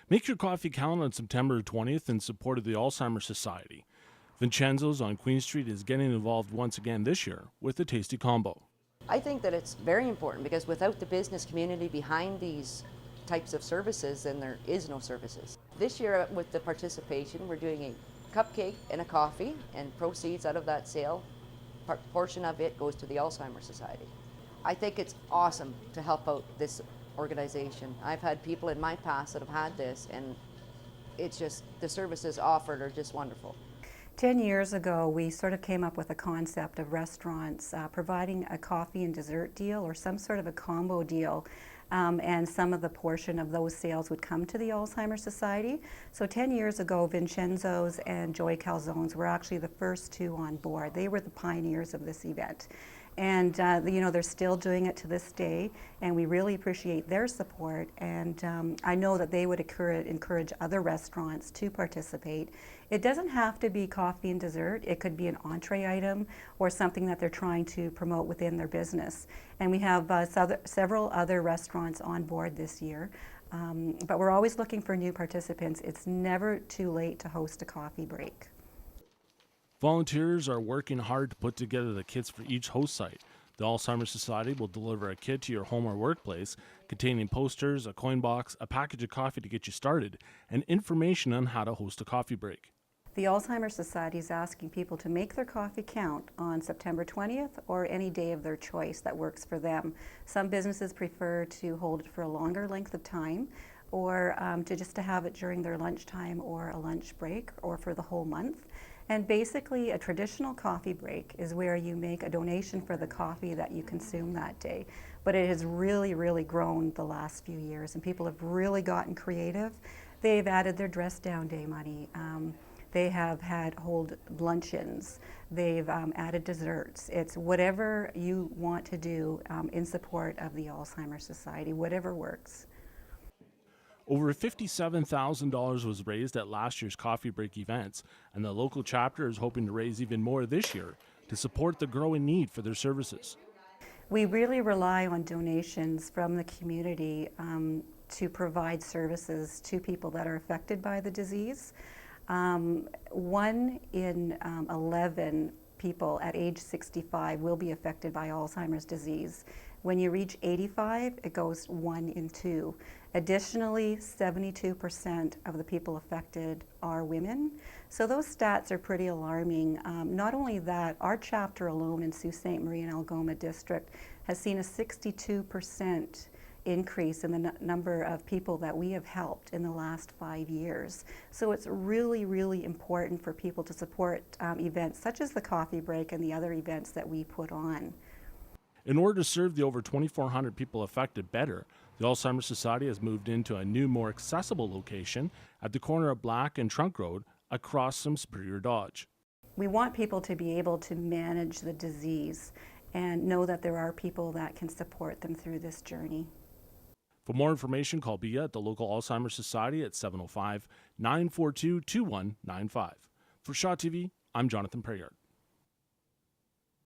Make your coffee count on September 20th in support of the Alzheimer Society. Vincenzo's on Queen Street is getting involved once again this year with a tasty combo. I think that it's very important because without the business community behind these types of services, then there is no services. This year with the participation, we're doing a cupcake and a coffee, and proceeds out of that sale, portion of it goes to the Alzheimer Society. I think it's awesome to help out this organization. I've had people in my past that have had this, and it's just, the services offered are just wonderful. 10 years ago, we sort of came up with a concept of restaurants providing a coffee and dessert deal or some sort of a combo deal, and some of the portion of those sales would come to the Alzheimer Society. So 10 years ago, Vincenzo's and Joy Calzone's were actually the first two on board. They were the pioneers of this event. And they're still doing it to this day, and we really appreciate their support. And I know that they would encourage other restaurants to participate. It doesn't have to be coffee and dessert. It could be an entree item or something that they're trying to promote within their business. And we have several other restaurants on board this year. But we're always looking for new participants. It's never too late to host a coffee break. Volunteers are working hard to put together the kits for each host site. The Alzheimer's Society will deliver a kit to your home or workplace containing posters, a coin box, a package of coffee to get you started, and information on how to host a coffee break. The Alzheimer's Society is asking people to make their coffee count on September 20th or any day of their choice that works for them. Some businesses prefer to hold it for a longer length of time, or to have it during their lunchtime or a lunch break, or for the whole month. And basically, a traditional coffee break is where you make a donation for the coffee that you consume that day. But it has really, really grown the last few years, and people have really gotten creative. They've added their dress down day money. They have had hold luncheons. They've added desserts. It's whatever you want to do in support of the Alzheimer's Society, whatever works. Over $57,000 was raised at last year's coffee break events, and the local chapter is hoping to raise even more this year to support the growing need for their services. We really rely on donations from the community to provide services to people that are affected by the disease. 1 in 11 people at age 65 will be affected by Alzheimer's disease. When you reach 85, it goes 1 in 2. Additionally, 72% of the people affected are women. So those stats are pretty alarming. Not only that, our chapter alone in Sault Ste. Marie and Algoma District has seen a 62% increase in the number of people that we have helped in the last 5 years. So it's really, really important for people to support events such as the coffee break and the other events that we put on. In order to serve the over 2,400 people affected better, the Alzheimer's Society has moved into a new, more accessible location at the corner of Black and Trunk Road across from Superior Dodge. We want people to be able to manage the disease and know that there are people that can support them through this journey. For more information, call Bia at the local Alzheimer's Society at 705-942-2195. For Shaw TV, I'm Jonathan Prayard.